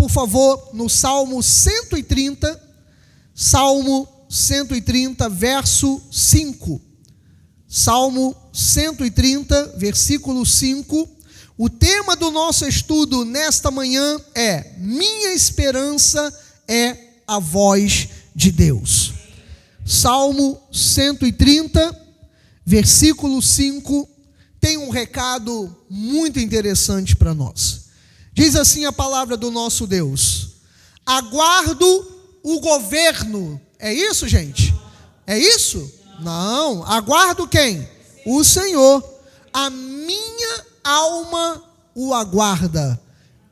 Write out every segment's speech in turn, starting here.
por favor, no Salmo 130, verso 5. Salmo 130, versículo 5. O tema do nosso estudo nesta manhã é: minha esperança é a voz de Deus. Salmo 130, versículo 5, tem um recado muito interessante para nós. Diz assim a palavra do nosso Deus: aguardo o governo. É isso, gente? É isso? Não. Aguardo quem? O Senhor. A minha alma o aguarda.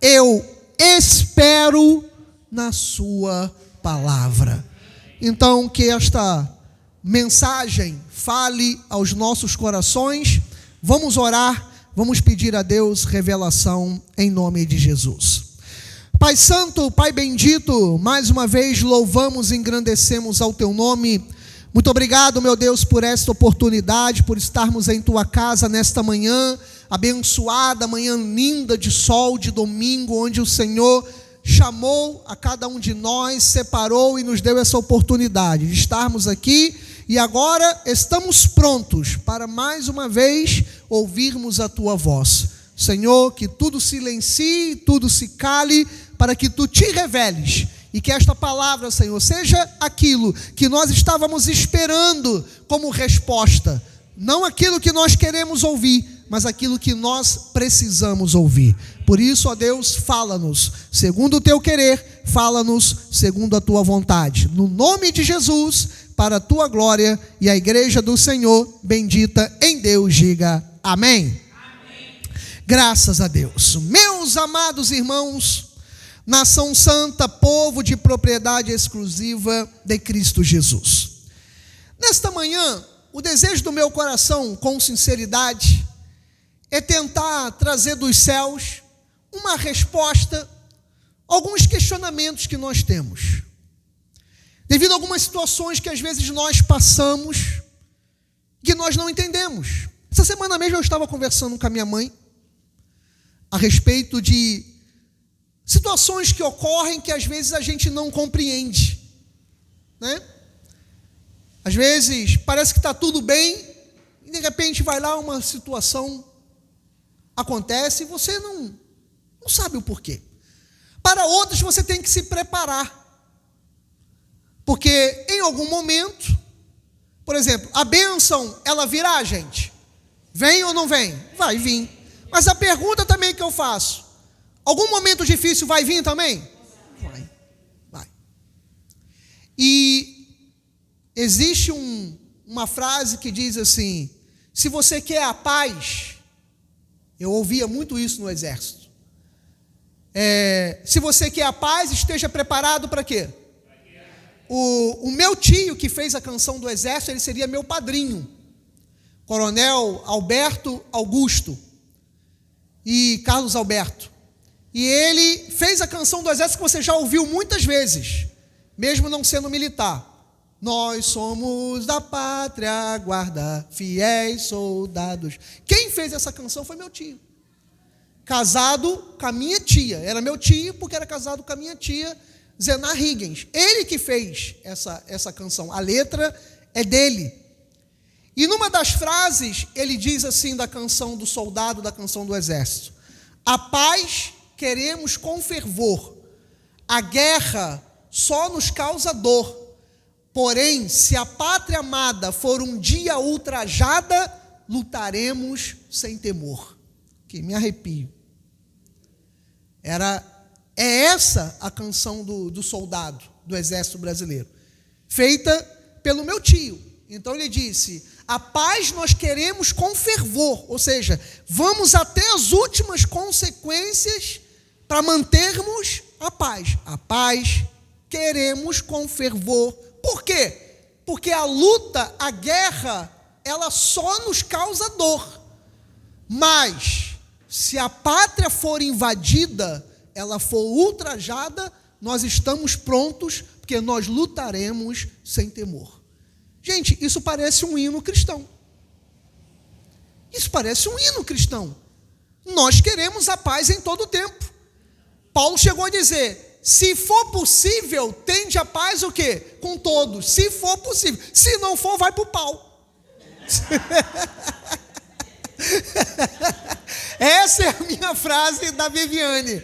Eu espero na sua palavra. Então, que esta mensagem fale aos nossos corações. Vamos orar. Vamos pedir a Deus revelação em nome de Jesus. Pai Santo, Pai bendito, mais uma vez louvamos e engrandecemos ao Teu nome. Muito obrigado, meu Deus, por esta oportunidade, por estarmos em Tua casa nesta manhã, abençoada, manhã linda de sol, de domingo, onde o Senhor chamou a cada um de nós, separou e nos deu essa oportunidade de estarmos aqui. E agora estamos prontos para mais uma vez ouvirmos a Tua voz. Senhor, que tudo silencie, tudo se cale, para que Tu te reveles. E que esta palavra, Senhor, seja aquilo que nós estávamos esperando como resposta. Não aquilo que nós queremos ouvir, mas aquilo que nós precisamos ouvir. Por isso, ó Deus, fala-nos segundo o Teu querer, fala-nos segundo a Tua vontade. No nome de Jesus, para a Tua glória, e a igreja do Senhor, bendita em Deus, diga amém. Amém. Graças a Deus. Meus amados irmãos, nação santa, povo de propriedade exclusiva de Cristo Jesus. Nesta manhã, o desejo do meu coração, com sinceridade, é tentar trazer dos céus uma resposta a alguns questionamentos que nós temos. Devido a algumas situações que às vezes nós passamos, que nós não entendemos. Essa semana mesmo eu estava conversando com a minha mãe a respeito de situações que ocorrem que às vezes a gente não compreende, né? Às vezes parece que está tudo bem e de repente vai lá uma situação, acontece e você não sabe o porquê. Para outros você tem que se preparar. Porque em algum momento, por exemplo, a bênção, ela virá, gente? Vem ou não vem? Vai vir. Mas a pergunta também que eu faço: algum momento difícil vai vir também? Vai. E existe uma frase que diz assim: se você quer a paz, eu ouvia muito isso no exército. Se você quer a paz, esteja preparado para quê? O meu tio que fez a canção do exército, ele seria meu padrinho, Coronel Alberto Augusto e Carlos Alberto. E ele fez a canção do exército que você já ouviu muitas vezes, mesmo não sendo militar. Nós somos da pátria guarda, fiéis soldados. Quem fez essa canção foi meu tio, casado com a minha tia. Era meu tio porque era casado com a minha tia, Zenar Higgins. Ele que fez essa canção. A letra é dele. E numa das frases, ele diz assim da canção do soldado, da canção do exército: a paz queremos com fervor, a guerra só nos causa dor. Porém, se a pátria amada for um dia ultrajada, lutaremos sem temor. Que me arrepio. É essa a canção do soldado do exército brasileiro, feita pelo meu tio. Então ele disse: a paz nós queremos com fervor, ou seja, vamos até as últimas consequências para mantermos a paz. A paz queremos com fervor. Por quê? Porque a luta, a guerra, ela só nos causa dor. Mas, se a pátria for invadida, ela for ultrajada, nós estamos prontos, porque nós lutaremos sem temor. Gente, isso parece um hino cristão. Isso parece um hino cristão. Nós queremos a paz em todo o tempo. Paulo chegou a dizer, se for possível, tende a paz o quê? Com todos, se for possível. Se não for, vai para o pau. Essa é a minha frase da Viviane.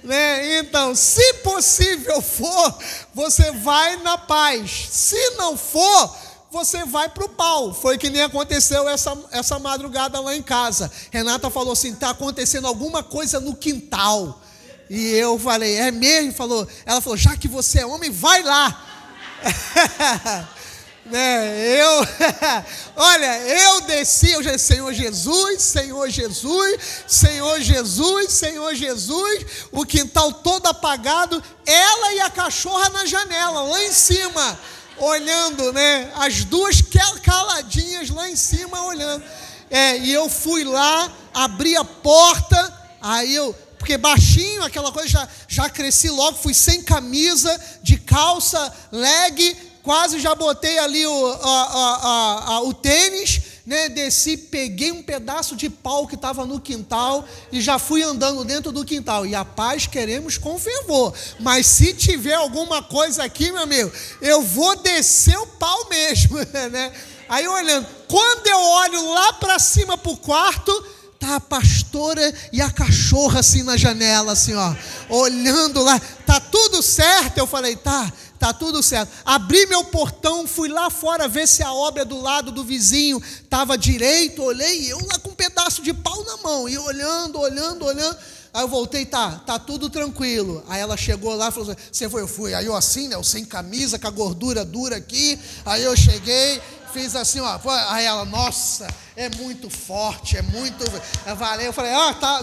Né? Então, se possível for, você vai na paz. Se não for, você vai para o pau. Foi que nem aconteceu essa madrugada lá em casa. Renata falou assim, está acontecendo alguma coisa no quintal. E eu falei, é mesmo? Ela falou, já que você é homem, vai lá. Né? Olha, eu desci, eu já Senhor Jesus, Senhor Jesus, Senhor Jesus, Senhor Jesus, o quintal todo apagado, ela e a cachorra na janela, lá em cima, olhando, né? As duas caladinhas lá em cima, olhando. E eu fui lá, abri a porta, porque baixinho, aquela coisa, já cresci logo, fui sem camisa, de calça, leg, quase já botei ali o tênis, né? Desci, peguei um pedaço de pau que estava no quintal e já fui andando dentro do quintal. E a paz queremos com fervor, mas se tiver alguma coisa aqui, meu amigo, eu vou descer o pau mesmo, né? Aí olhando, quando eu olho lá para cima para o quarto, tá a pastora e a cachorra assim na janela, assim, ó, olhando lá, tá tudo certo? Eu falei, tá tudo certo. Abri meu portão, fui lá fora ver se a obra do lado do vizinho estava direito, olhei, eu lá com um pedaço de pau na mão, e olhando. Aí eu voltei, tá tudo tranquilo. Aí ela chegou lá e falou assim, você foi? Eu fui. Aí eu assim, né, eu sem camisa, com a gordura dura aqui, aí eu cheguei, fiz assim, ó, aí ela, nossa, é muito forte, é muito, valeu. Eu falei,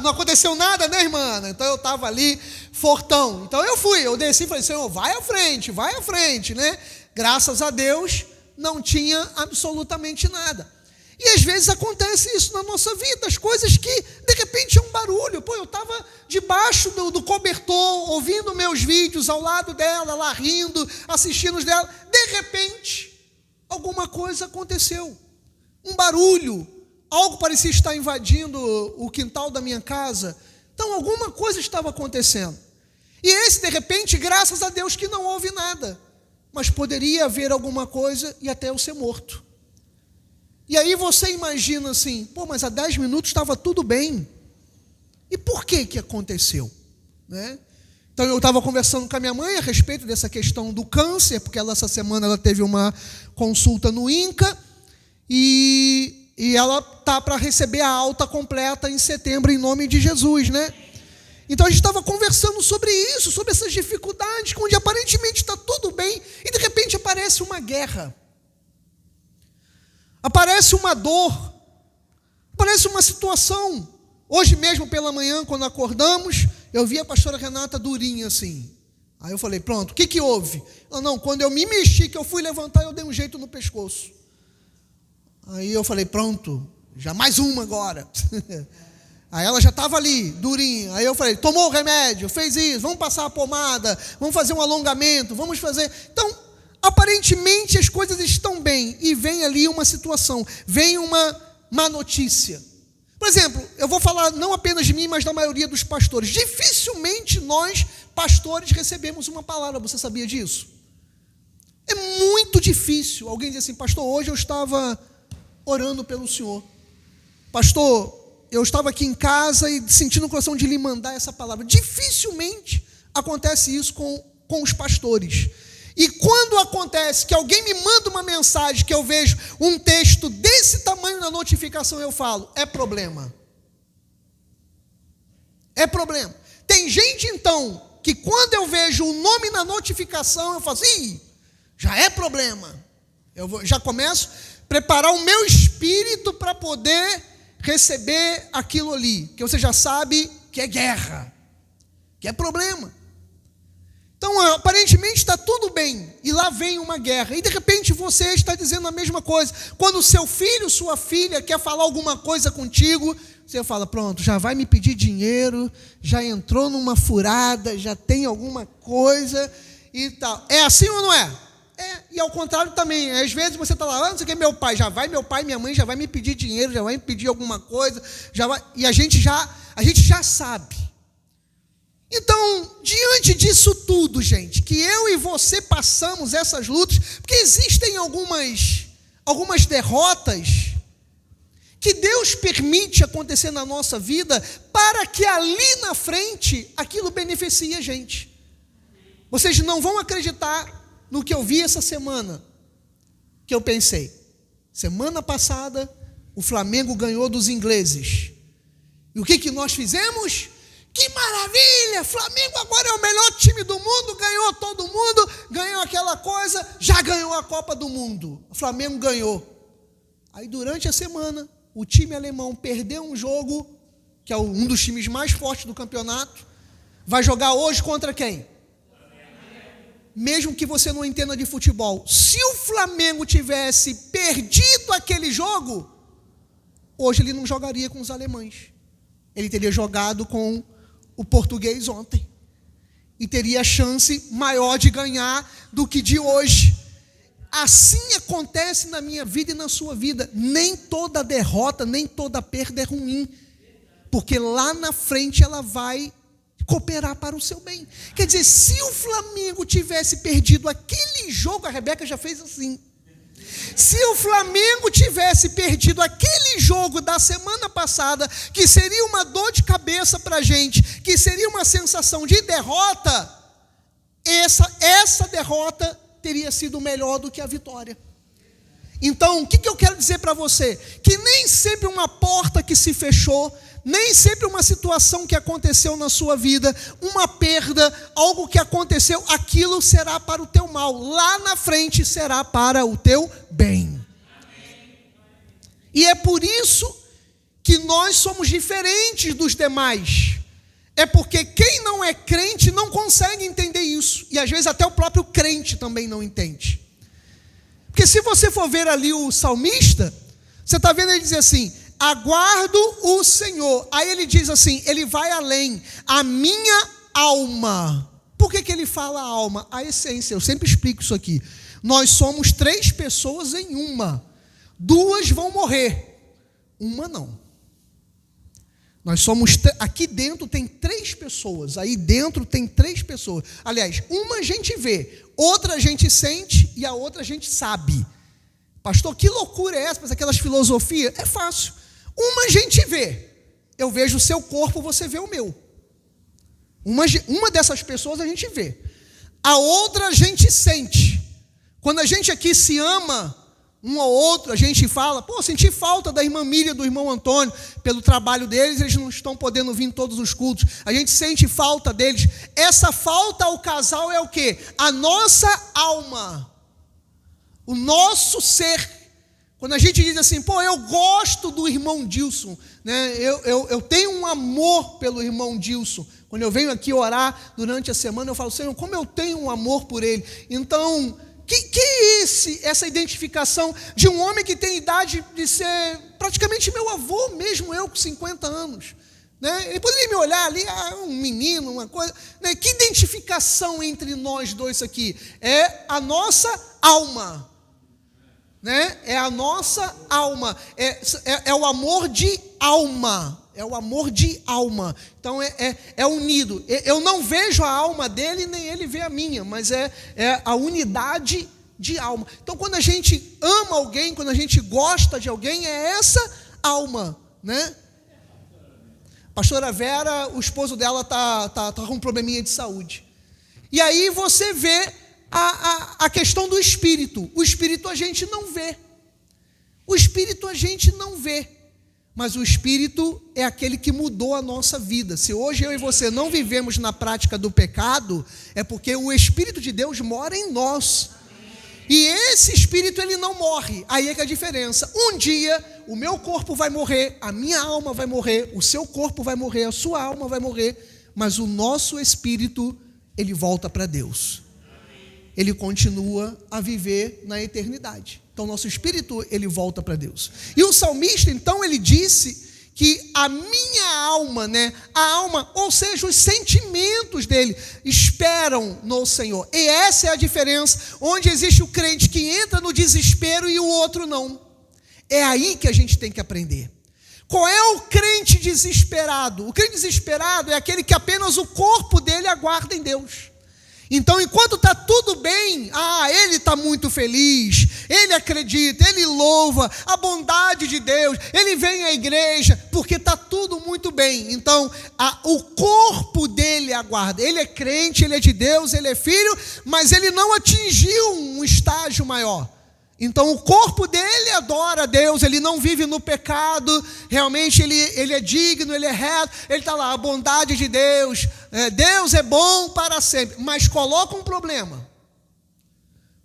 não aconteceu nada, né, irmã? Então eu estava ali, fortão. Então eu desci e falei, Senhor, vai à frente, né? Graças a Deus, não tinha absolutamente nada. E às vezes acontece isso na nossa vida, as coisas que, de repente, é um barulho. Eu estava debaixo do cobertor, ouvindo meus vídeos, ao lado dela, lá rindo, assistindo os dela. De repente, alguma coisa aconteceu. Um barulho, algo parecia estar invadindo o quintal da minha casa. Então, alguma coisa estava acontecendo. E de repente, graças a Deus que não houve nada. Mas poderia haver alguma coisa e até eu ser morto. E aí você imagina assim, mas há 10 minutos estava tudo bem. E por que aconteceu? Né? Então eu estava conversando com a minha mãe a respeito dessa questão do câncer, porque essa semana ela teve uma consulta no INCA, e ela está para receber a alta completa em setembro, em nome de Jesus, né? Então a gente estava conversando sobre isso, sobre essas dificuldades, onde aparentemente está tudo bem, e de repente aparece uma guerra. Aparece uma dor, aparece uma situação. Hoje mesmo pela manhã, quando acordamos, eu vi a pastora Renata durinha assim. Aí eu falei, pronto, o que houve? Ela, não, quando eu me mexi, que eu fui levantar, eu dei um jeito no pescoço. Aí eu falei, pronto, já mais uma agora. Aí ela já estava ali, durinha. Aí eu falei, tomou o remédio, fez isso, vamos passar a pomada, vamos fazer um alongamento, vamos fazer... Então, aparentemente as coisas estão bem, e vem ali uma situação, vem uma má notícia. Por exemplo, eu vou falar não apenas de mim, mas da maioria dos pastores. Dificilmente nós, pastores, recebemos uma palavra, você sabia disso? É muito difícil. Alguém diz assim, pastor, hoje eu estava orando pelo senhor. Pastor, eu estava aqui em casa e sentindo o coração de lhe mandar essa palavra. Dificilmente acontece isso com os pastores. E quando acontece que alguém me manda uma mensagem, que eu vejo um texto desse tamanho na notificação, eu falo, é problema. É problema. Tem gente, então, que quando eu vejo o nome na notificação, eu falo assim, já é problema. Já começo a preparar o meu espírito para poder receber aquilo ali, que você já sabe que é guerra, que é problema. Então, aparentemente está tudo bem, e lá vem uma guerra, e de repente você está dizendo a mesma coisa. Quando o seu filho, sua filha quer falar alguma coisa contigo, você fala, pronto, já vai me pedir dinheiro, já entrou numa furada, já tem alguma coisa e tal. É assim ou não é? E ao contrário também, às vezes você está lá, não sei o que, meu pai, minha mãe já vai me pedir dinheiro, já vai me pedir alguma coisa, já vai, e a gente já sabe. Então, diante disso tudo, gente, que eu e você passamos essas lutas, porque existem algumas derrotas que Deus permite acontecer na nossa vida para que ali na frente aquilo beneficie a gente. Vocês não vão acreditar no que eu vi essa semana, que eu pensei. Semana passada, o Flamengo ganhou dos ingleses. E o que nós fizemos? Que maravilha! Flamengo agora é o melhor time do mundo, ganhou todo mundo, ganhou aquela coisa, já ganhou a Copa do Mundo. O Flamengo ganhou. Aí durante a semana, o time alemão perdeu um jogo, que é um dos times mais fortes do campeonato, vai jogar hoje contra quem? Mesmo que você não entenda de futebol, se o Flamengo tivesse perdido aquele jogo, hoje ele não jogaria com os alemães. Ele teria jogado com o português ontem. E teria a chance maior de ganhar do que de hoje. Assim acontece na minha vida e na sua vida. Nem toda derrota, nem toda perda é ruim. Porque lá na frente ela vai cooperar para o seu bem. Quer dizer, se o Flamengo tivesse perdido aquele jogo, a Rebeca já fez assim. Se o Flamengo tivesse perdido aquele jogo da semana passada, que seria uma dor de cabeça para a gente, que seria uma sensação de derrota, essa derrota teria sido melhor do que a vitória. Então, o que eu quero dizer para você? Que nem sempre uma porta que se fechou, nem sempre uma situação que aconteceu na sua vida, uma perda, algo que aconteceu, aquilo será para o teu mal. Lá na frente será para o teu bem. E é por isso que nós somos diferentes dos demais. É porque quem não é crente não consegue entender isso. E às vezes até o próprio crente também não entende. Porque se você for ver ali o salmista, você está vendo ele dizer assim: aguardo o Senhor. Aí ele diz assim, ele vai além. A minha alma. Por que ele fala alma? A essência, eu sempre explico isso aqui. Nós somos 3 pessoas em uma. 2 vão morrer. Uma não. Nós somos, aqui dentro tem 3 pessoas. Aí dentro tem 3 pessoas. Aliás, uma a gente vê, outra a gente sente e a outra a gente sabe. Pastor, que loucura é essa? Mas aquelas filosofias, é fácil. Uma a gente vê. Eu vejo o seu corpo, você vê o meu. Uma dessas pessoas a gente vê. A outra a gente sente. Quando a gente aqui se ama um ao outro, a gente fala, pô, senti falta da irmã Miriam, do irmão Antônio, pelo trabalho deles, eles não estão podendo vir em todos os cultos. A gente sente falta deles. Essa falta ao casal é o quê? A nossa alma. O nosso ser. Quando a gente diz assim, pô, eu gosto do irmão Dilson, né? Eu tenho um amor pelo irmão Dilson. Quando eu venho aqui orar durante a semana, eu falo, Senhor, como eu tenho um amor por ele. Então, que é essa identificação de um homem que tem idade de ser praticamente meu avô, mesmo eu com 50 anos. Né? Ele poderia me olhar ali, um menino, uma coisa. Né? Que identificação entre nós dois aqui? É a nossa alma. Né? É a nossa alma, é o amor de alma, é o amor de alma. Então é unido. Eu não vejo a alma dele, nem ele vê a minha, mas é a unidade de alma. Então quando a gente ama alguém, quando a gente gosta de alguém, é essa alma, né? Pastora Vera, o esposo dela tá com um probleminha de saúde. E aí você vê a questão do espírito. O espírito a gente não vê. O espírito a gente não vê. Mas o espírito é aquele que mudou a nossa vida. Se hoje eu e você não vivemos na prática do pecado, é porque o Espírito de Deus mora em nós. E esse espírito ele não morre. Aí é que é a diferença. Um dia o meu corpo vai morrer, a minha alma vai morrer, o seu corpo vai morrer, a sua alma vai morrer, mas o nosso espírito ele volta para Deus. Ele continua a viver na eternidade. Então, nosso espírito, ele volta para Deus. E o salmista, então, ele disse que a minha alma, né, a alma, ou seja, os sentimentos dele, esperam no Senhor. E essa é a diferença, onde existe o crente que entra no desespero e o outro não. É aí que a gente tem que aprender. Qual é o crente desesperado? O crente desesperado é aquele que apenas o corpo dele aguarda em Deus. Então, enquanto está tudo bem, ele está muito feliz, ele acredita, ele louva a bondade de Deus, ele vem à igreja, porque está tudo muito bem. Então, o corpo dele aguarda. Ele é crente, ele é de Deus, ele é filho, mas ele não atingiu um estágio maior. Então o corpo dele adora a Deus, ele não vive no pecado, realmente ele é digno, ele é reto, ele está lá, a bondade de Deus, Deus é bom para sempre, mas coloca um problema,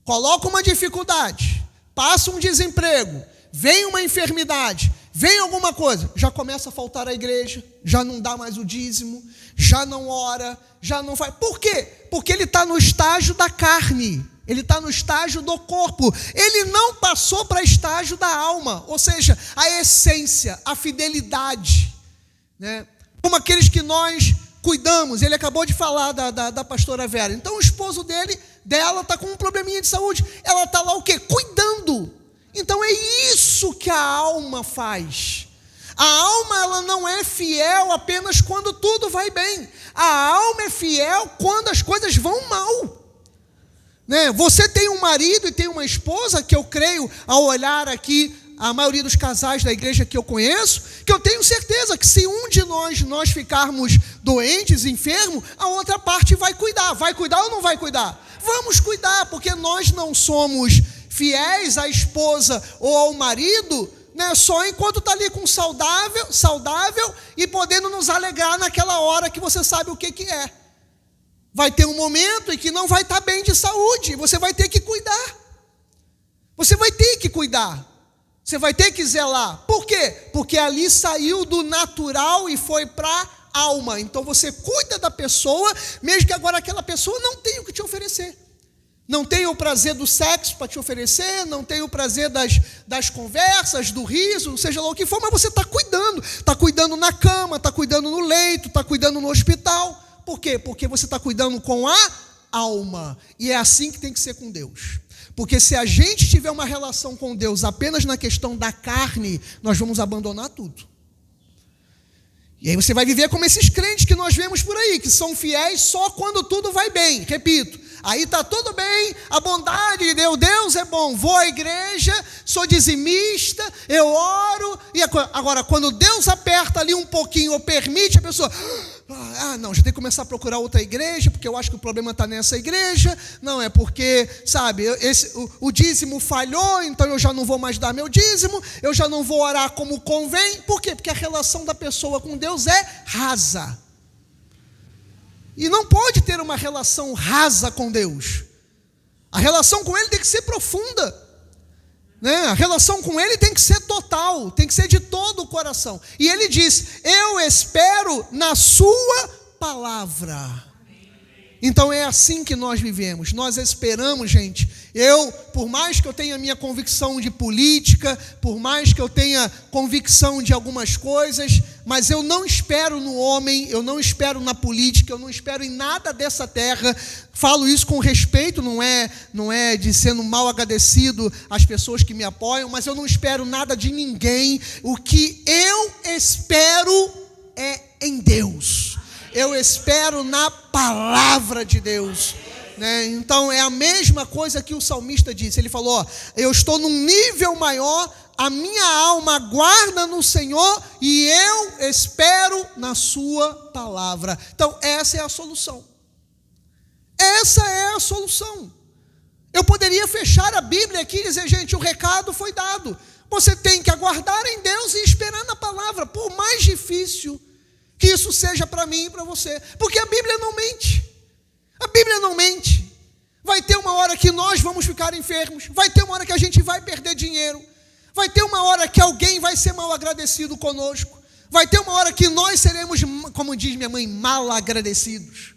coloca uma dificuldade, passa um desemprego, vem uma enfermidade, vem alguma coisa, já começa a faltar à igreja, já não dá mais o dízimo, já não ora, já não faz. Por quê? Porque ele está no estágio da carne. Ele está no estágio do corpo, ele não passou para o estágio da alma, ou seja, a essência, a fidelidade, né? Como aqueles que nós cuidamos. Ele acabou de falar da pastora Vera. Então o esposo dela está com um probleminha de saúde, ela está lá o quê? Cuidando. Então é isso que a alma faz. A alma, ela não é fiel apenas quando tudo vai bem, a alma é fiel quando as coisas vão mal. Você tem um marido e tem uma esposa, que eu creio, ao olhar aqui a maioria dos casais da igreja que eu conheço, que eu tenho certeza que se um de nós ficarmos doentes, enfermos, a outra parte vai cuidar ou não vai cuidar? Vamos cuidar, porque nós não somos fiéis à esposa ou ao marido, só enquanto está ali com saudável e podendo nos alegrar naquela hora que você sabe o que é. Vai ter um momento em que não vai estar bem de saúde, você vai ter que cuidar. Você vai ter que cuidar. Você vai ter que zelar. Por quê? Porque ali saiu do natural e foi para a alma. Então você cuida da pessoa, mesmo que agora aquela pessoa não tenha o que te oferecer. Não tenha o prazer do sexo para te oferecer, não tenha o prazer das conversas, do riso, seja lá o que for, mas você está cuidando. Está cuidando na cama, está cuidando no leito, está cuidando no hospital. Por quê? Porque você está cuidando com a alma. E é assim que tem que ser com Deus. Porque se a gente tiver uma relação com Deus apenas na questão da carne, nós vamos abandonar tudo. E aí você vai viver como esses crentes que nós vemos por aí, que são fiéis só quando tudo vai bem. Repito, aí está tudo bem, a bondade de Deus é bom. Vou à igreja, sou dizimista, eu oro. E agora, quando Deus aperta ali um pouquinho ou permite, a pessoa... não, já tem que começar a procurar outra igreja, porque eu acho que o problema está nessa igreja. Não, é porque, o dízimo falhou, então eu já não vou mais dar meu dízimo, eu já não vou orar como convém. Por quê? Porque a relação da pessoa com Deus é rasa. E não pode ter uma relação rasa com Deus. A relação com Ele tem que ser profunda. A relação com Ele tem que ser total, tem que ser de todo o coração. E Ele diz: eu espero na sua palavra. Então é assim que nós vivemos, nós esperamos, gente. Por mais que eu tenha minha convicção de política, por mais que eu tenha convicção de algumas coisas, mas eu não espero no homem, eu não espero na política, eu não espero em nada dessa terra. Falo isso com respeito, não é de sendo mal agradecido às pessoas que me apoiam, mas eu não espero nada de ninguém. O que eu espero é em Deus. Eu espero na palavra de Deus. Então é a mesma coisa que o salmista disse. Ele falou: eu estou num nível maior, a minha alma aguarda no Senhor e eu espero na sua palavra. Então essa é a solução. Essa é a solução. Eu poderia fechar a Bíblia aqui e dizer: gente, o recado foi dado. Você tem que aguardar em Deus e esperar na palavra, por mais difícil que isso seja para mim e para você, porque a Bíblia não mente. A Bíblia não mente. Vai ter uma hora que nós vamos ficar enfermos, vai ter uma hora que a gente vai perder dinheiro, vai ter uma hora que alguém vai ser mal agradecido conosco, vai ter uma hora que nós seremos, como diz minha mãe, mal agradecidos.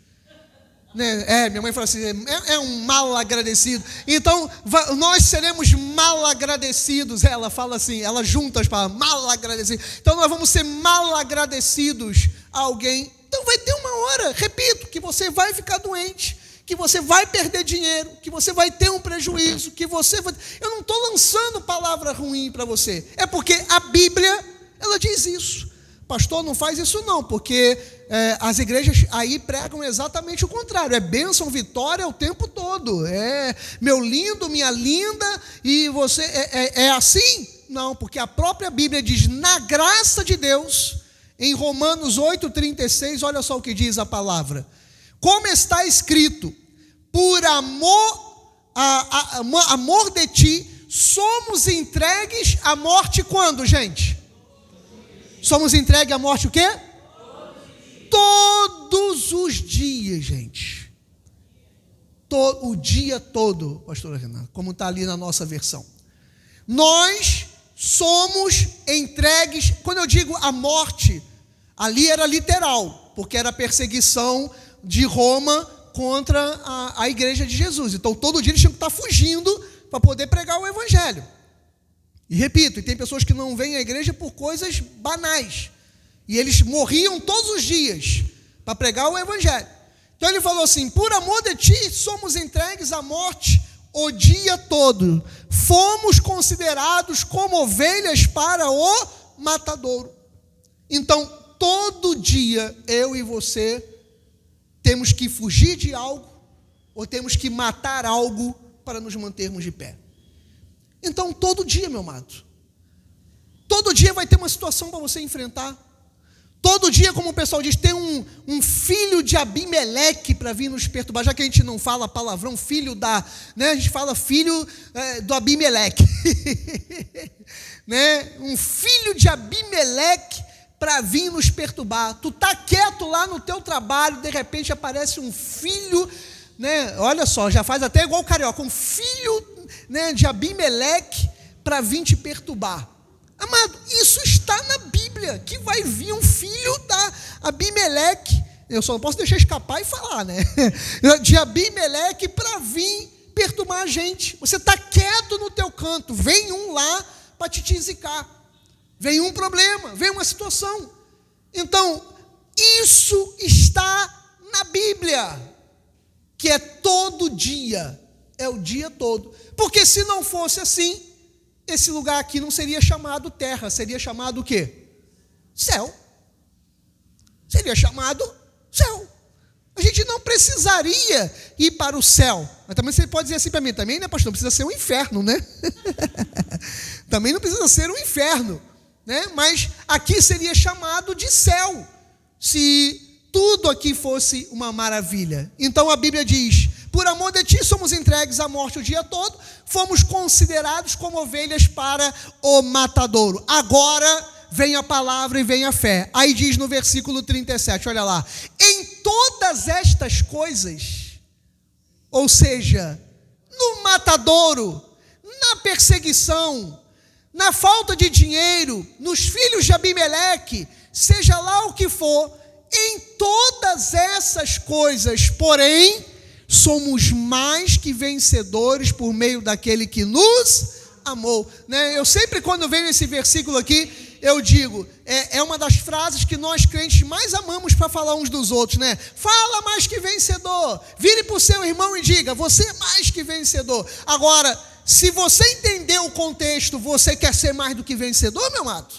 Minha mãe fala assim, é um mal agradecido. Então nós seremos mal agradecidos. Ela fala assim, ela junta as palavras, mal agradecido. Então nós vamos ser mal agradecidos a alguém. Então vai ter uma hora, repito, que você vai ficar doente, que você vai perder dinheiro, que você vai ter um prejuízo, que você vai... Eu não estou lançando palavra ruim para você, é porque a Bíblia ela diz isso. Pastor, não faz isso não, porque as igrejas aí pregam exatamente o contrário, é bênção, vitória o tempo todo, é meu lindo, minha linda, e você, é assim? Não, porque a própria Bíblia diz, na graça de Deus, em Romanos 8,36, olha só o que diz a palavra, como está escrito, por amor de ti, somos entregues à morte quando, gente? Somos entregues à morte o quê? Todos os dias, gente. O dia todo, pastora Renata, como está ali na nossa versão. Nós somos entregues, quando eu digo a morte, ali era literal, porque era a perseguição de Roma contra a igreja de Jesus. Então, todo dia eles tinham que estar fugindo para poder pregar o evangelho. E repito, e tem pessoas que não vêm à igreja por coisas banais. E eles morriam todos os dias para pregar o evangelho. Então ele falou assim, por amor de ti, somos entregues à morte o dia todo. Fomos considerados como ovelhas para o matadouro. Então, todo dia, eu e você, temos que fugir de algo, ou temos que matar algo para nos mantermos de pé. Então, todo dia, meu amado, todo dia vai ter uma situação para você enfrentar. Todo dia, como o pessoal diz, tem um filho de Abimeleque para vir nos perturbar, já que a gente não fala palavrão, filho da, né, a gente fala filho do Abimeleque, né, um filho de Abimeleque para vir nos perturbar. Tu está quieto lá no teu trabalho, de repente aparece um filho, né, olha só, já faz até igual o carioca, um filho, né, de Abimeleque para vir te perturbar. Amado, isso está na Bíblia, que vai vir um filho da Abimeleque, eu só não posso deixar escapar e falar, né, de Abimeleque para vir perturbar a gente. Você está quieto no teu canto, vem um lá para te zicar, vem um problema, vem uma situação. Então, isso está na Bíblia, que é todo dia, é o dia todo, porque se não fosse assim, esse lugar aqui não seria chamado terra, seria chamado o quê? Céu. Seria chamado céu. A gente não precisaria ir para o céu. Mas também você pode dizer assim para mim, também, né, pastor? Não precisa ser um inferno, né? Também não precisa ser um inferno, né? Mas aqui seria chamado de céu, se tudo aqui fosse uma maravilha. Então a Bíblia diz, por amor de ti somos entregues à morte o dia todo, fomos considerados como ovelhas para o matadouro. Agora vem a palavra e vem a fé. Aí diz no versículo 37, olha lá, em todas estas coisas, ou seja, no matadouro, na perseguição, na falta de dinheiro, nos filhos de Abimeleque, seja lá o que for, em todas essas coisas, porém, somos mais que vencedores por meio daquele que nos amou, né? Eu sempre, quando venho esse versículo aqui, eu digo, é uma das frases que nós crentes mais amamos para falar uns dos outros, né? Fala mais que vencedor, vire para o seu irmão e diga, você é mais que vencedor. Agora, se você entender o contexto, você quer ser mais do que vencedor, meu amado?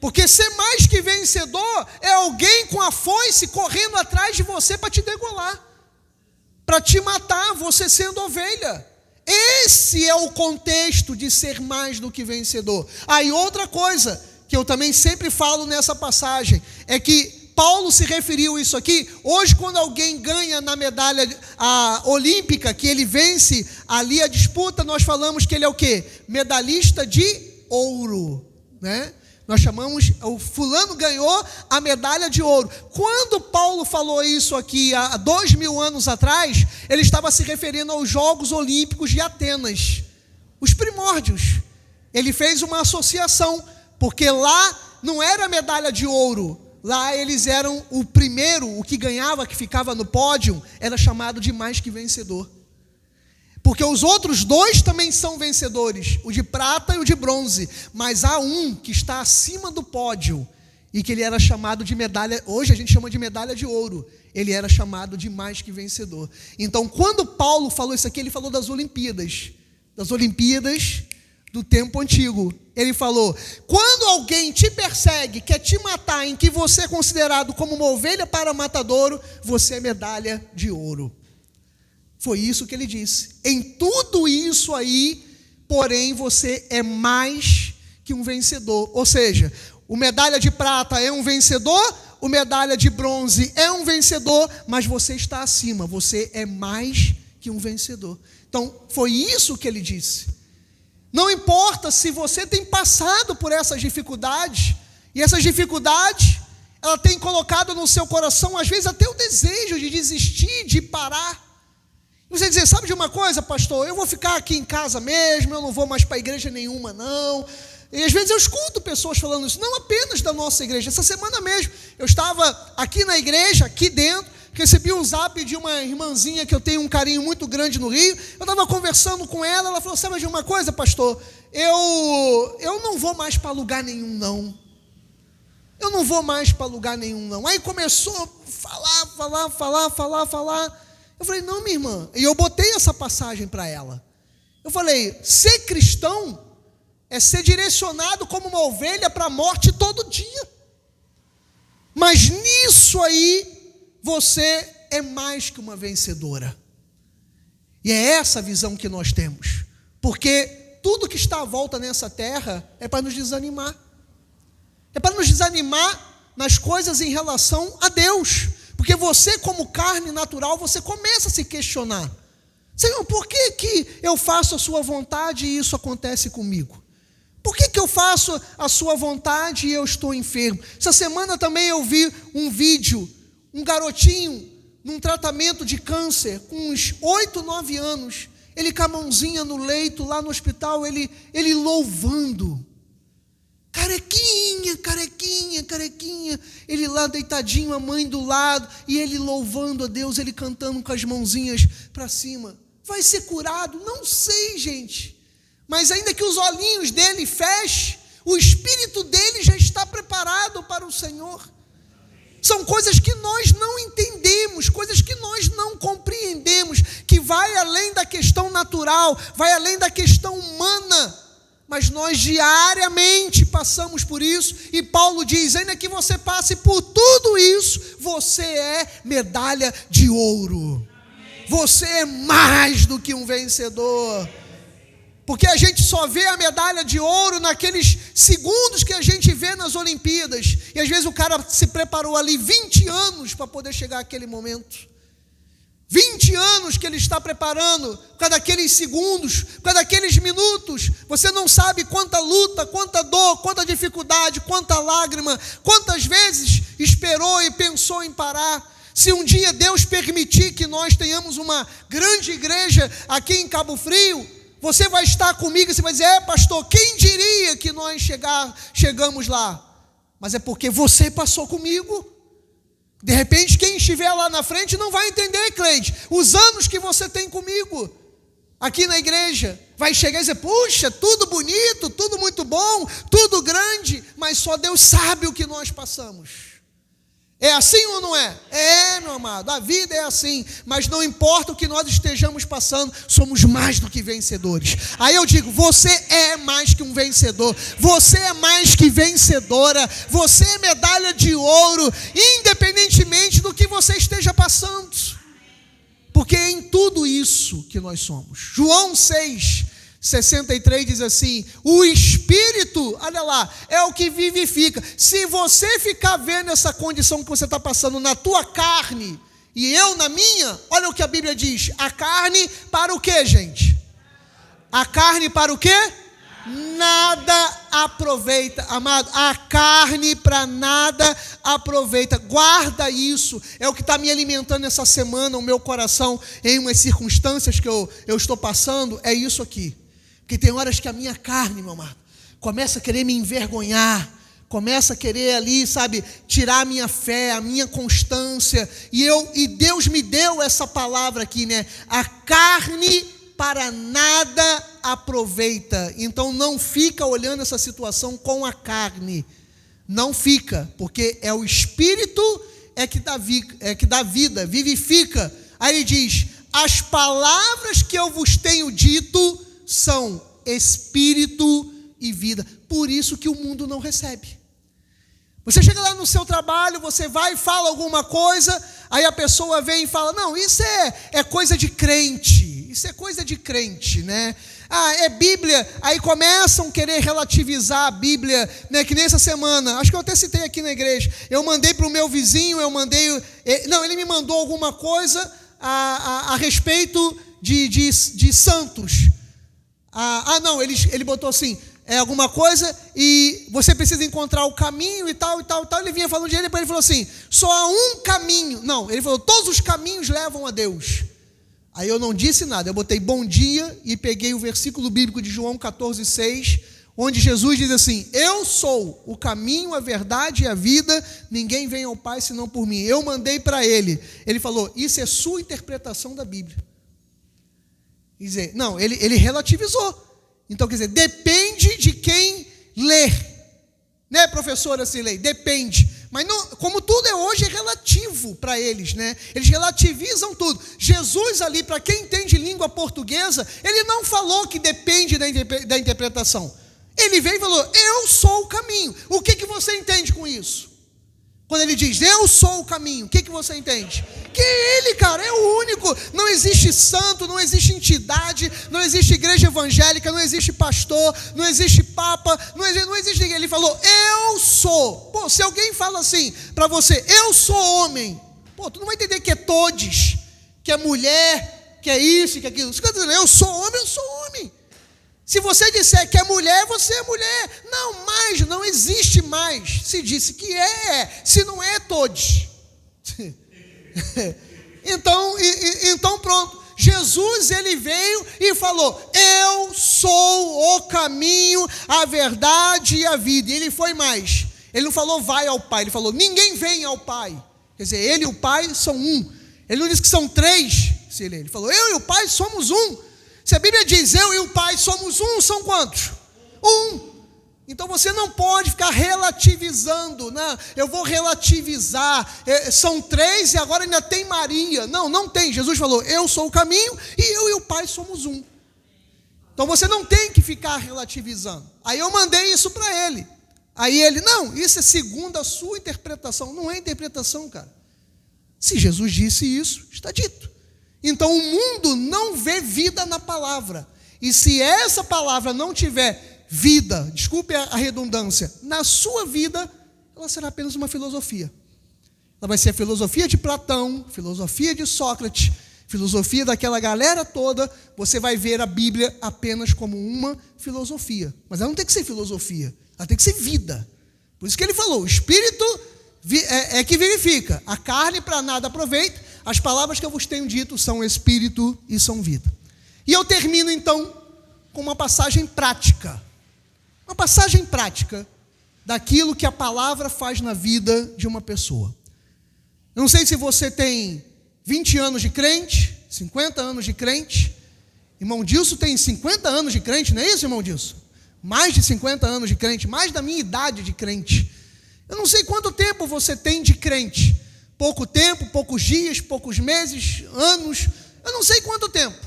Porque ser mais que vencedor é alguém com a foice correndo atrás de você para te degolar, para te matar, você sendo ovelha. Esse é o contexto de ser mais do que vencedor. Aí outra coisa, que eu também sempre falo nessa passagem, é que Paulo se referiu isso aqui, hoje quando alguém ganha na medalha olímpica, que ele vence ali a disputa, nós falamos que ele é o quê? Medalhista de ouro, né? Nós chamamos, o fulano ganhou a medalha de ouro. Quando Paulo falou isso aqui há 2000 anos atrás, ele estava se referindo aos Jogos Olímpicos de Atenas, os primórdios. Ele fez uma associação, porque lá não era medalha de ouro, lá eles eram o primeiro, o que ganhava, que ficava no pódio, era chamado de mais que vencedor. Porque os outros dois também são vencedores, o de prata e o de bronze, mas há um que está acima do pódio, e que ele era chamado de medalha, hoje a gente chama de medalha de ouro, ele era chamado de mais que vencedor. Então, quando Paulo falou isso aqui, ele falou das Olimpíadas do tempo antigo. Ele falou: quando alguém te persegue, quer te matar, em que você é considerado como uma ovelha para matadouro, você é medalha de ouro. Foi isso que ele disse. Em tudo isso aí, porém, você é mais que um vencedor. Ou seja, o medalha de prata é um vencedor, o medalha de bronze é um vencedor, mas você está acima, você é mais que um vencedor. Então, foi isso que ele disse. Não importa se você tem passado por essas dificuldades, e essas dificuldades, ela tem colocado no seu coração, às vezes até o desejo de desistir, de parar. Você dizer: sabe de uma coisa, pastor, eu vou ficar aqui em casa mesmo, eu não vou mais para igreja nenhuma, não. E às vezes eu escuto pessoas falando isso, não apenas da nossa igreja. Essa semana mesmo, eu estava aqui na igreja, aqui dentro, recebi um zap de uma irmãzinha que eu tenho um carinho muito grande no Rio. Eu estava conversando com ela, ela falou: sabe de uma coisa, pastor, eu não vou mais para lugar nenhum, não. Eu não vou mais para lugar nenhum, não. Aí começou a falar. Eu falei: não, minha irmã. E eu botei essa passagem para ela. Eu falei: ser cristão é ser direcionado como uma ovelha para a morte todo dia. Mas nisso aí, você é mais que uma vencedora. E é essa a visão que nós temos. Porque tudo que está à volta nessa terra é para nos desanimar. É para nos desanimar nas coisas em relação a Deus. Porque você, como carne natural, você começa a se questionar: Senhor, por que eu faço a sua vontade e isso acontece comigo? Por que eu faço a sua vontade e eu estou enfermo? Essa semana também eu vi um vídeo, um garotinho num tratamento de câncer, com uns 8, 9 anos, ele com a mãozinha no leito, lá no hospital, ele louvando. Carequinha, ele lá deitadinho, a mãe do lado, e ele louvando a Deus, ele cantando com as mãozinhas para cima. Vai ser curado? Não sei, gente. Mas ainda que os olhinhos dele fechem, o espírito dele já está preparado para o Senhor. São coisas que nós não entendemos, coisas que nós não compreendemos, que vai além da questão natural, vai além da questão humana. Mas nós diariamente passamos por isso, e Paulo diz: ainda que você passe por tudo isso, você é medalha de ouro. Você é mais do que um vencedor. Porque a gente só vê a medalha de ouro naqueles segundos que a gente vê nas Olimpíadas. E às vezes o cara se preparou ali 20 anos para poder chegar àquele momento. 20 anos que ele está preparando, por causa daqueles segundos, por causa daqueles minutos. Você não sabe quanta luta, quanta dor, quanta dificuldade, quanta lágrima, quantas vezes esperou e pensou em parar. Se um dia Deus permitir que nós tenhamos uma grande igreja aqui em Cabo Frio, você vai estar comigo e você vai dizer: pastor, quem diria que nós chegamos lá? Mas é porque você passou comigo. De repente, quem estiver lá na frente não vai entender, Cleide, os anos que você tem comigo aqui na igreja. Vai chegar e dizer: puxa, tudo bonito, tudo muito bom, tudo grande, mas só Deus sabe o que nós passamos. É assim ou não é? É, meu amado, a vida é assim. Mas não importa o que nós estejamos passando, somos mais do que vencedores. Aí eu digo: você é mais que um vencedor, você é mais que vencedora, você é medalha de ouro, independentemente do que você esteja passando. Porque é em tudo isso que nós somos. João 6:63 diz assim: o Espírito, olha lá, é o que vivifica. Se você ficar vendo essa condição que você está passando na tua carne e eu na minha, olha o que a Bíblia diz: a carne para o quê, gente? A carne para o quê? Nada aproveita, amado. A carne para nada aproveita. Guarda isso. É o que está me alimentando essa semana, o meu coração, em umas circunstâncias que eu estou passando. É isso aqui. Porque tem horas que a minha carne, meu amado, começa a querer me envergonhar, começa a querer ali, sabe, tirar a minha fé, a minha constância. E Deus me deu essa palavra aqui, né? A carne para nada aproveita. Então não fica olhando essa situação com a carne. Não fica, porque é o Espírito que dá vida, vivifica. Aí ele diz: as palavras que eu vos tenho dito são espírito e vida. Por isso que o mundo não recebe. Você chega lá no seu trabalho, você vai e fala alguma coisa, aí a pessoa vem e fala, não, isso é coisa de crente, isso é coisa de crente, né? Ah, é Bíblia, aí começam a querer relativizar a Bíblia, né? Que nessa semana, acho que eu até citei aqui na igreja, eu mandei para o meu vizinho, ele me mandou alguma coisa a respeito de santos. Ele botou assim, alguma coisa, e você precisa encontrar o caminho e tal. Ele vinha falando de ele, depois ele falou assim, só há um caminho. Não, ele falou, todos os caminhos levam a Deus. Aí eu não disse nada, eu botei bom dia e peguei o versículo bíblico de João 14,6, onde Jesus diz assim, eu sou o caminho, a verdade e a vida, ninguém vem ao Pai senão por mim. Eu mandei para ele, ele falou, isso é sua interpretação da Bíblia. Quer dizer, não, ele relativizou. Então, quer dizer, depende de quem lê. Né, professora Cilei? Depende. Mas não, como tudo hoje é relativo para eles, né? Eles relativizam tudo. Jesus ali, para quem entende língua portuguesa, ele não falou que depende da interpretação. Ele veio e falou, eu sou o caminho. O que você entende com isso? Quando ele diz, eu sou o caminho, o que você entende? Que ele, cara, é o único. Não existe santo, não existe entidade, não existe igreja evangélica, não existe pastor, não existe papa, não existe ninguém. Ele falou, eu sou. Pô, se alguém fala assim para você, eu sou homem, pô, tu não vai entender que é todes, que é mulher, que é isso, que é aquilo. Você está dizendo, eu sou homem, eu sou homem. Se você disser que é mulher, você é mulher. Não existe mais. Se disse que é. Se não é, todos. Então pronto. Jesus, ele veio e falou, eu sou o caminho, a verdade e a vida. E ele foi mais. Ele não falou, vai ao Pai. Ele falou, ninguém vem ao Pai. Quer dizer, ele e o Pai são um. Ele não disse que são três. Ele falou, eu e o Pai somos um. Se a Bíblia diz, eu e o Pai somos um, são quantos? Um. Então você não pode ficar relativizando, né? Eu vou relativizar, são três e agora ainda tem Maria. Não tem. Jesus falou, eu sou o caminho e eu e o Pai somos um. Então você não tem que ficar relativizando. Aí eu mandei isso para ele. Aí ele, não, isso é segundo a sua interpretação. Não é interpretação, cara. Se Jesus disse isso, está dito. Então o mundo não vê vida na palavra. E se essa palavra não tiver vida, desculpe a redundância, na sua vida, ela será apenas uma filosofia. Ela vai ser a filosofia de Platão, filosofia de Sócrates, filosofia daquela galera toda. Você vai ver a Bíblia apenas como uma filosofia. Mas ela não tem que ser filosofia, ela tem que ser vida. Por isso que ele falou, o Espírito é que vivifica, a carne para nada aproveita. As palavras que eu vos tenho dito são espírito e são vida. E eu termino então com uma passagem prática. Uma passagem prática daquilo que a palavra faz na vida de uma pessoa. Eu não sei se você tem 20 anos de crente, 50 anos de crente. Irmão Dilson tem 50 anos de crente, não é isso, irmão Dilson? Mais de 50 anos de crente, mais da minha idade de crente. Eu não sei quanto tempo você tem de crente. Pouco tempo, poucos dias, poucos meses, anos, eu não sei quanto tempo.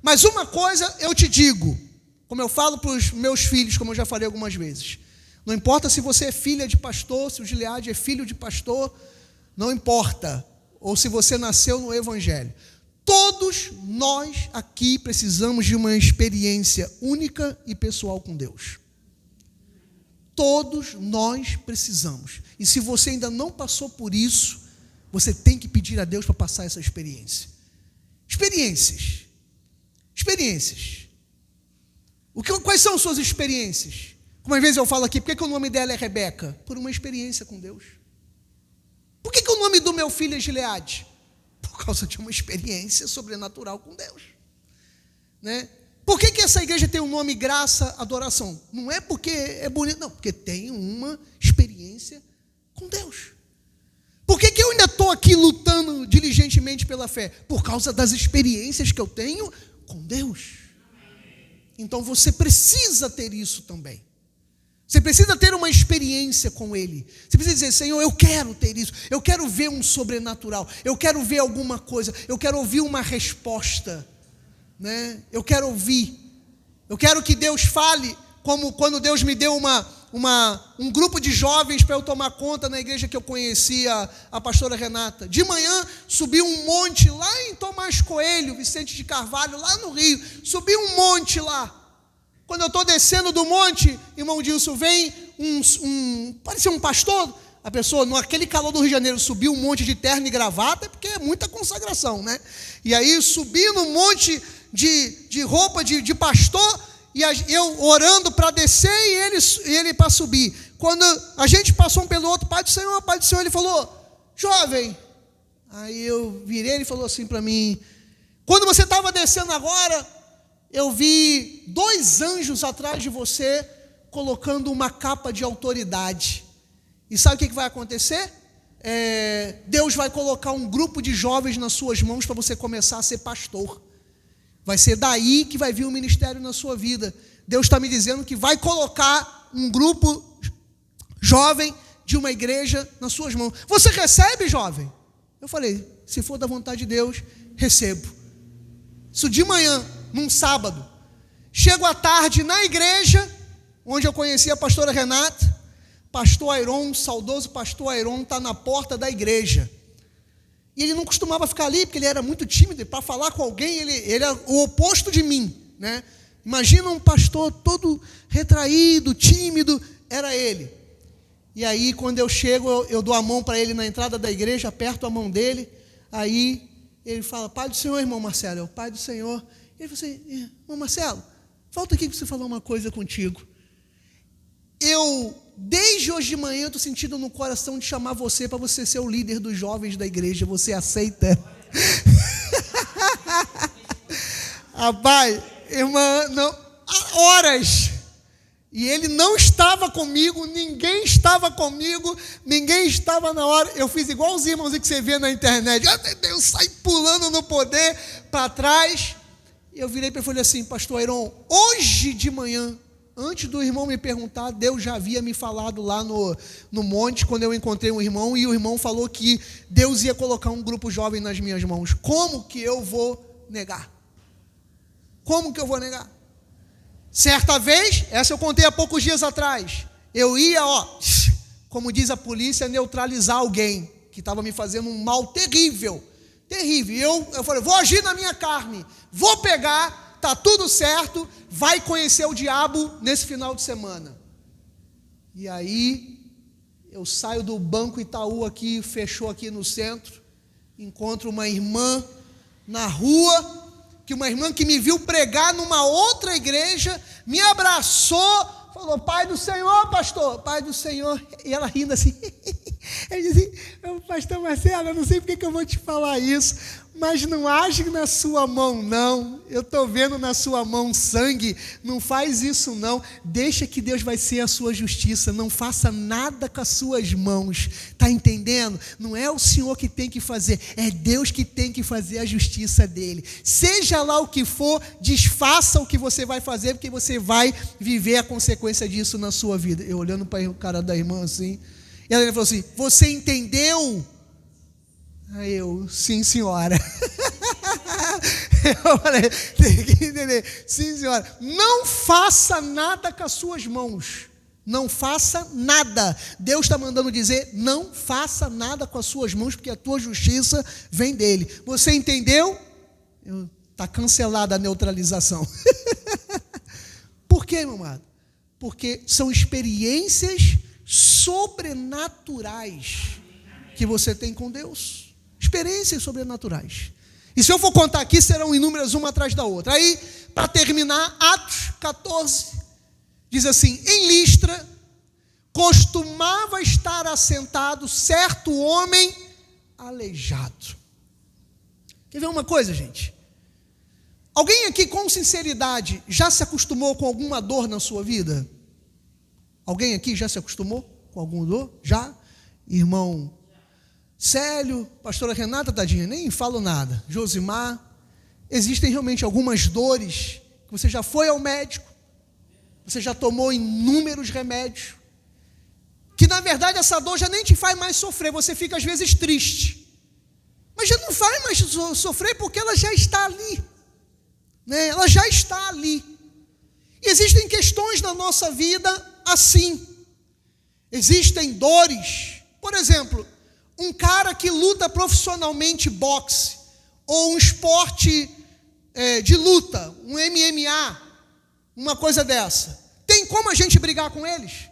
Mas uma coisa eu te digo, como eu falo para os meus filhos, como eu já falei algumas vezes. Não importa se você é filha de pastor, se o Gilead é filho de pastor, não importa. Ou se você nasceu no Evangelho. Todos nós aqui precisamos de uma experiência única e pessoal com Deus. Todos nós precisamos. E se você ainda não passou por isso, você tem que pedir a Deus para passar essa experiência. Experiências. Quais são suas experiências? Como às vezes eu falo aqui, por que o nome dela é Rebeca? Por uma experiência com Deus. Por que o nome do meu filho é Gilead? Por causa de uma experiência sobrenatural com Deus. Né? Por que essa igreja tem o nome Graça, Adoração? Não é porque é bonito, não, porque tem uma experiência com Deus. Por que eu ainda estou aqui lutando diligentemente pela fé? Por causa das experiências que eu tenho com Deus. Então você precisa ter isso também. Você precisa ter uma experiência com Ele. Você precisa dizer, Senhor, eu quero ter isso. Eu quero ver um sobrenatural. Eu quero ver alguma coisa. Eu quero ouvir uma resposta. Né? Eu quero ouvir. Eu quero que Deus fale, como quando Deus me deu um grupo de jovens para eu tomar conta na igreja que eu conhecia, a pastora Renata. De manhã, subi um monte lá em Tomás Coelho, Vicente de Carvalho, lá no Rio. Subi um monte lá. Quando eu estou descendo do monte, irmão Dilson, vem parecia um pastor. A pessoa, naquele calor do Rio de Janeiro, subiu um monte de terno e gravata, porque é muita consagração, né? E aí, subi no monte de roupa de pastor, e eu orando para descer e ele para subir. Quando a gente passou um pelo outro, Pai do Senhor, ele falou: jovem. Aí eu virei, ele falou assim para mim: quando você estava descendo agora, eu vi 2 anjos atrás de você, colocando uma capa de autoridade. E sabe o que vai acontecer? Deus vai colocar um grupo de jovens nas suas mãos para você começar a ser pastor. Vai ser daí que vai vir o ministério na sua vida. Deus está me dizendo que vai colocar um grupo jovem de uma igreja nas suas mãos. Você recebe, jovem? Eu falei: se for da vontade de Deus, recebo. Isso de manhã, num sábado. Chego à tarde na igreja, onde eu conheci a pastora Renata. Pastor Airon, saudoso pastor Airon, está na porta da igreja. E ele não costumava ficar ali, porque ele era muito tímido. Para falar com alguém, ele era o oposto de mim, né? Imagina um pastor todo retraído, tímido, era ele. E aí, quando eu chego, eu dou a mão para ele na entrada da igreja, aperto a mão dele. Aí, ele fala: Pai do Senhor, irmão Marcelo. Eu: Pai do Senhor. Ele falou assim: irmão Marcelo, volta aqui para você falar uma coisa contigo. Desde hoje de manhã, estou sentindo no coração de chamar você para você ser o líder dos jovens da igreja. Você aceita? Rapaz, irmã, não, há horas. E ele não estava comigo, ninguém estava comigo, ninguém estava na hora. Eu fiz igual os irmãos que você vê na internet. Eu saí pulando no poder para trás. Eu virei para ele e falei assim: pastor Airon, hoje de manhã, antes do irmão me perguntar, Deus já havia me falado lá no monte, quando eu encontrei um irmão, e o irmão falou que Deus ia colocar um grupo jovem nas minhas mãos. Como que eu vou negar? Como que eu vou negar? Certa vez, essa eu contei há poucos dias atrás, eu ia, como diz a polícia, neutralizar alguém que estava me fazendo um mal terrível, terrível. Eu falei: vou agir na minha carne, vou pegar. Está tudo certo, vai conhecer o diabo nesse final de semana. E aí, eu saio do Banco Itaú aqui, fechou aqui no centro, encontro uma irmã na rua, que uma irmã que me viu pregar numa outra igreja, me abraçou, falou: Pai do Senhor, pastor, Pai do Senhor. E ela rindo assim, ele disse: pastor Marcelo, eu não sei porque que eu vou te falar isso, mas não age na sua mão não, eu estou vendo na sua mão sangue, não faz isso não, deixa que Deus vai ser a sua justiça, não faça nada com as suas mãos, está entendendo? Não é o Senhor que tem que fazer, é Deus que tem que fazer a justiça dele, seja lá o que for, desfaça o que você vai fazer, porque você vai viver a consequência disso na sua vida. Eu olhando para o cara da irmã assim, e ela falou assim: você entendeu? Aí eu: sim, senhora. Eu falei: tem que entender. Sim, senhora. Não faça nada com as suas mãos. Não faça nada. Deus está mandando dizer: não faça nada com as suas mãos, porque a tua justiça vem dele. Você entendeu? Está cancelada a neutralização. Por quê, meu amado? Porque são experiências sobrenaturais que você tem com Deus. Experiências sobrenaturais. E se eu for contar aqui, serão inúmeras, uma atrás da outra. Aí, para terminar, Atos 14, diz assim: em Listra, costumava estar assentado certo homem aleijado. Quer ver uma coisa, gente? Alguém aqui, com sinceridade, já se acostumou com alguma dor na sua vida? Alguém aqui já se acostumou com alguma dor? Já? Irmão Célio, pastora Renata, tadinha, nem falo nada. Josimar, existem realmente algumas dores que você já foi ao médico, você já tomou inúmeros remédios, que na verdade essa dor já nem te faz mais sofrer, você fica às vezes triste, mas já não faz mais sofrer porque ela já está ali, né? Ela já está ali. E existem questões na nossa vida assim. Existem dores. Por exemplo, um cara que luta profissionalmente boxe, ou um esporte de luta, um MMA, uma coisa dessa. Tem como a gente brigar com eles?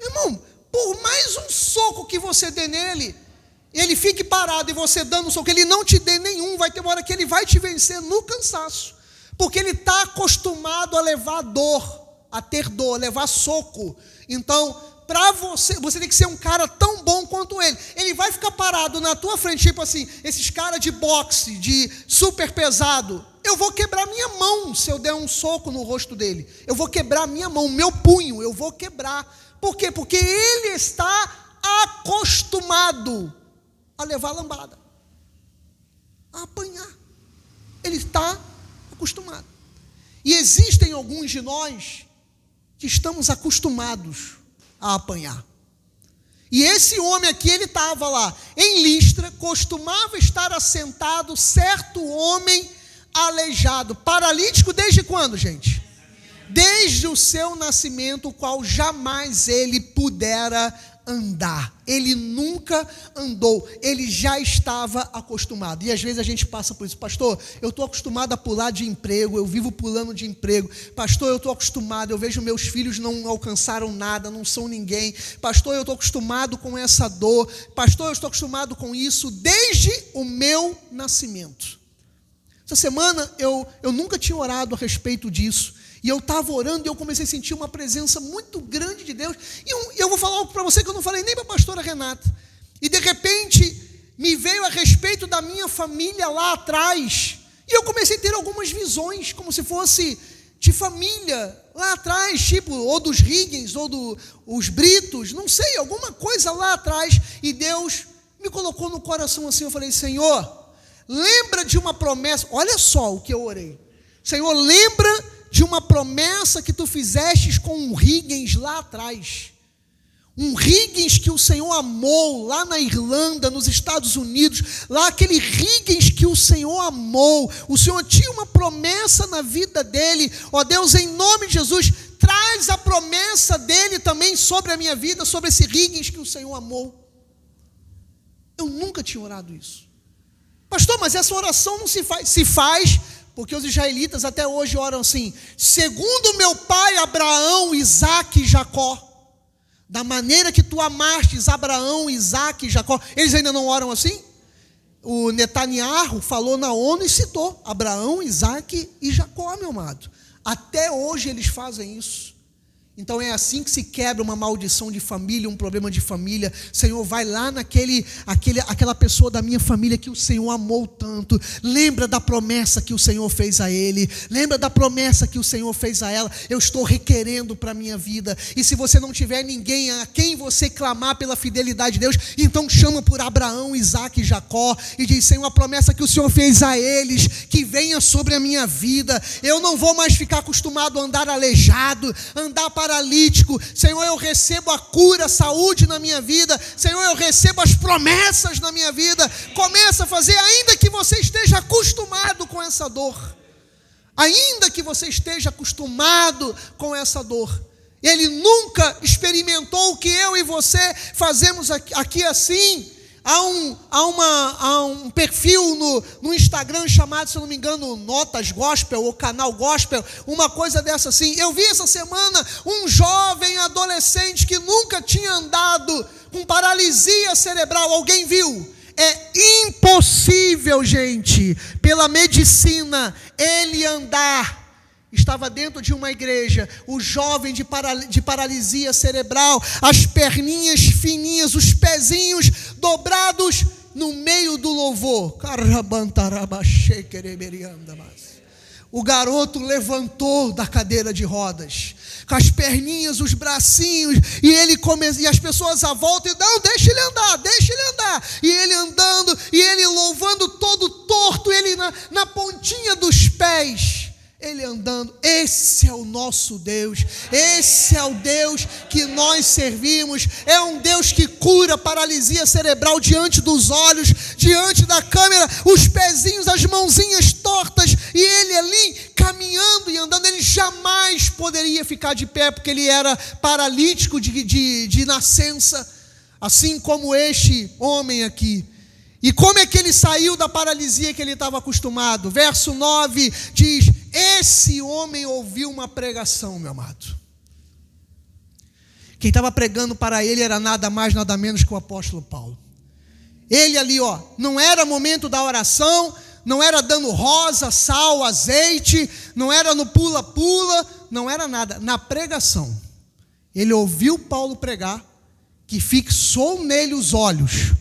Irmão, por mais um soco que você dê nele, ele fique parado e você dando um soco, ele não te dê nenhum, vai ter uma hora que ele vai te vencer no cansaço, porque ele está acostumado a levar dor, a ter dor, a levar soco. Então, para você tem que ser um cara tão bom quanto ele. Ele vai ficar parado na tua frente, tipo assim, esses caras de boxe, de super pesado. Eu vou quebrar minha mão se eu der um soco no rosto dele. Eu vou quebrar minha mão, meu punho, eu vou quebrar. Por quê? Porque ele está acostumado a levar lambada, a apanhar. Ele está acostumado. E existem alguns de nós que estamos acostumados a apanhar. E esse homem aqui, ele estava lá em Listra, costumava estar assentado certo homem aleijado, paralítico desde quando, gente? Desde o seu nascimento, o qual jamais ele pudera andar. Ele nunca andou, ele já estava acostumado. E às vezes a gente passa por isso. Pastor, eu estou acostumado a pular de emprego, eu vivo pulando de emprego. Pastor, eu estou acostumado, eu vejo meus filhos não alcançaram nada, não são ninguém. Pastor, eu estou acostumado com essa dor. Pastor, eu estou acostumado com isso desde o meu nascimento. Essa semana eu nunca tinha orado a respeito disso. E eu estava orando e eu comecei a sentir uma presença muito grande de Deus. E eu vou falar algo para você que eu não falei nem para a pastora Renata. E de repente me veio a respeito da minha família lá atrás. E eu comecei a ter algumas visões, como se fosse de família lá atrás, tipo, ou dos Higgins, ou dos Britos, não sei, alguma coisa lá atrás. E Deus me colocou no coração assim, eu falei, Senhor, lembra de uma promessa. Olha só o que eu orei. Senhor, lembra de uma promessa que tu fizestes com um Higgins lá atrás. Um Higgins que o Senhor amou lá na Irlanda, nos Estados Unidos. Lá aquele Higgins que o Senhor amou. O Senhor tinha uma promessa na vida dele. Ó Deus, em nome de Jesus, traz a promessa dele também sobre a minha vida, sobre esse Higgins que o Senhor amou. Eu nunca tinha orado isso. Pastor, mas essa oração não se faz. Se faz, porque os israelitas até hoje oram assim, segundo meu pai Abraão, Isaque e Jacó, da maneira que tu amastes Abraão, Isaque e Jacó. Eles ainda não oram assim? O Netanyahu falou na ONU e citou Abraão, Isaque e Jacó, meu amado. Até hoje eles fazem isso. Então é assim que se quebra uma maldição de família, um problema de família. Senhor, vai lá aquela pessoa da minha família que o Senhor amou tanto. Lembra da promessa que o Senhor fez a ele. Lembra da promessa que o Senhor fez a ela. Eu estou requerendo para a minha vida. E se você não tiver ninguém a quem você clamar pela fidelidade de Deus, então chama por Abraão, Isaque e Jacó e diz, Senhor, a promessa que o Senhor fez a eles, que venha sobre a minha vida. Eu não vou mais ficar acostumado a andar aleijado, andar paralítico. Senhor, eu recebo a cura, a saúde na minha vida. Senhor, eu recebo as promessas na minha vida. Começa a fazer, ainda que você esteja acostumado com essa dor. Ainda que você esteja acostumado com essa dor. Ele nunca experimentou o que eu e você fazemos aqui assim. Há um perfil no Instagram chamado, se eu não me engano, Notas Gospel ou Canal Gospel, uma coisa dessa assim. Eu vi essa semana um jovem adolescente que nunca tinha andado, com paralisia cerebral. Alguém viu? É impossível, gente, pela medicina, ele andar. Estava dentro de uma igreja, o jovem de paralisia cerebral, as perninhas fininhas, os pezinhos dobrados no meio do louvor. O garoto levantou da cadeira de rodas, com as perninhas, os bracinhos, e as pessoas à volta, e não, deixa ele andar, e ele andando, e ele louvando todo torto, ele na pontinha dos pés, ele andando. Esse é o nosso Deus, esse é o Deus que nós servimos. É um Deus que cura paralisia cerebral diante dos olhos, diante da câmera, os pezinhos, as mãozinhas tortas, e ele ali caminhando e andando. Ele jamais poderia ficar de pé, porque ele era paralítico de nascença, assim como este homem aqui. E como é que ele saiu da paralisia que ele estava acostumado? Verso 9 diz: esse homem ouviu uma pregação, meu amado. Quem estava pregando para ele era nada mais, nada menos que o apóstolo Paulo. Ele ali, não era momento da oração, não era dando rosa, sal, azeite, não era no pula-pula, não era nada. Na pregação, ele ouviu Paulo pregar, que fixou nele os olhos,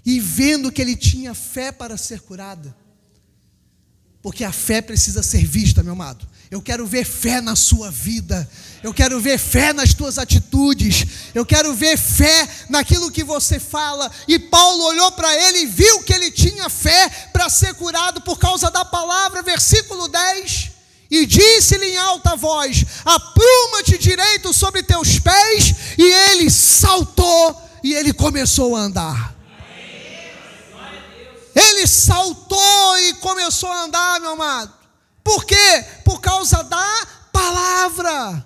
e vendo que ele tinha fé para ser curada. Porque a fé precisa ser vista, meu amado. Eu quero ver fé na sua vida. Eu quero ver fé nas tuas atitudes. Eu quero ver fé naquilo que você fala. E Paulo olhou para ele e viu que ele tinha fé para ser curado por causa da palavra. Versículo 10. E disse-lhe em alta voz: apruma-te direito sobre teus pés. E ele saltou e ele começou a andar. Ele saltou e começou a andar, meu amado. Por quê? Por causa da palavra.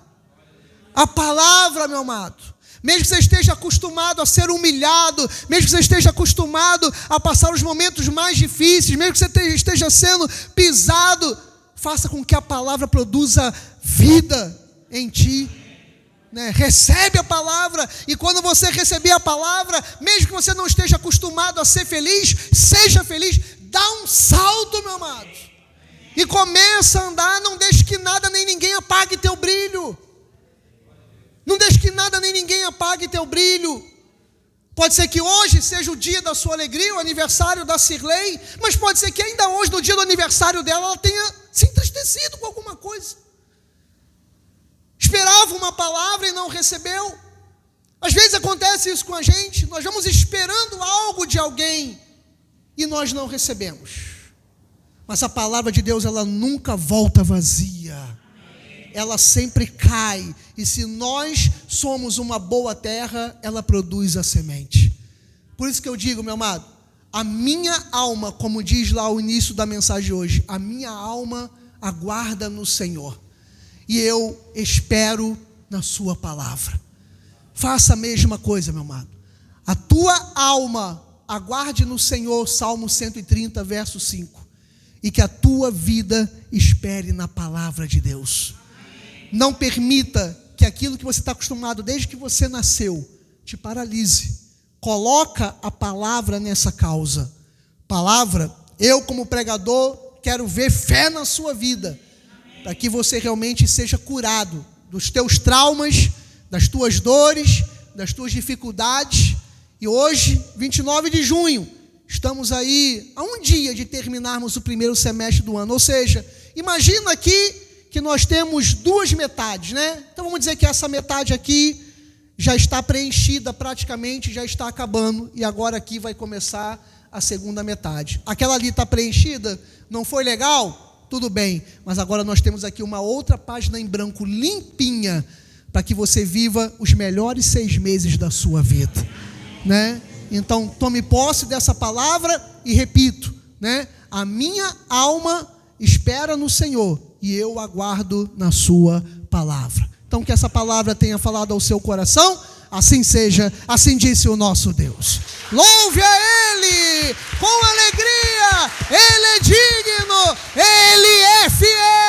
A palavra, meu amado. Mesmo que você esteja acostumado a ser humilhado, mesmo que você esteja acostumado a passar os momentos mais difíceis, mesmo que você esteja sendo pisado, faça com que a palavra produza vida em ti. Recebe a palavra, e quando você receber a palavra, mesmo que você não esteja acostumado a ser feliz, seja feliz, dá um salto, meu amado, e começa a andar. Não deixe que nada nem ninguém apague teu brilho. Não deixe que nada nem ninguém apague teu brilho. Pode ser que hoje seja o dia da sua alegria, o aniversário da Cirlei, mas pode ser que ainda hoje, no dia do aniversário dela, ela tenha se entristecido com alguma coisa. Esperava uma palavra e não recebeu. Às vezes acontece isso com a gente. Nós vamos esperando algo de alguém e nós não recebemos. Mas a palavra de Deus, ela nunca volta vazia. Ela sempre cai. E se nós somos uma boa terra, ela produz a semente. Por isso que eu digo, meu amado, a minha alma, como diz lá o início da mensagem hoje, a minha alma aguarda no Senhor. E eu espero na sua palavra. Faça a mesma coisa, meu amado. A tua alma aguarde no Senhor, Salmo 130, verso 5. E que a tua vida espere na palavra de Deus. Não permita que aquilo que você está acostumado desde que você nasceu te paralise. Coloca a palavra nessa causa. Palavra, eu como pregador quero ver fé na sua vida, para que você realmente seja curado dos teus traumas, das tuas dores, das tuas dificuldades. E hoje, 29 de junho, estamos aí a um dia de terminarmos o primeiro semestre do ano. Ou seja, imagina aqui que nós temos duas metades, Então vamos dizer que essa metade aqui já está preenchida praticamente, já está acabando, e agora aqui vai começar a segunda metade. Aquela ali está preenchida? Não foi legal? Tudo bem, mas agora nós temos aqui uma outra página em branco, limpinha, para que você viva os melhores 6 meses da sua vida, Então, tome posse dessa palavra e repito, a minha alma espera no Senhor e eu aguardo na sua palavra. Então, que essa palavra tenha falado ao seu coração, assim seja, assim disse o nosso Deus. Louve a Ele com alegria, Ele é digno, Ele é fiel.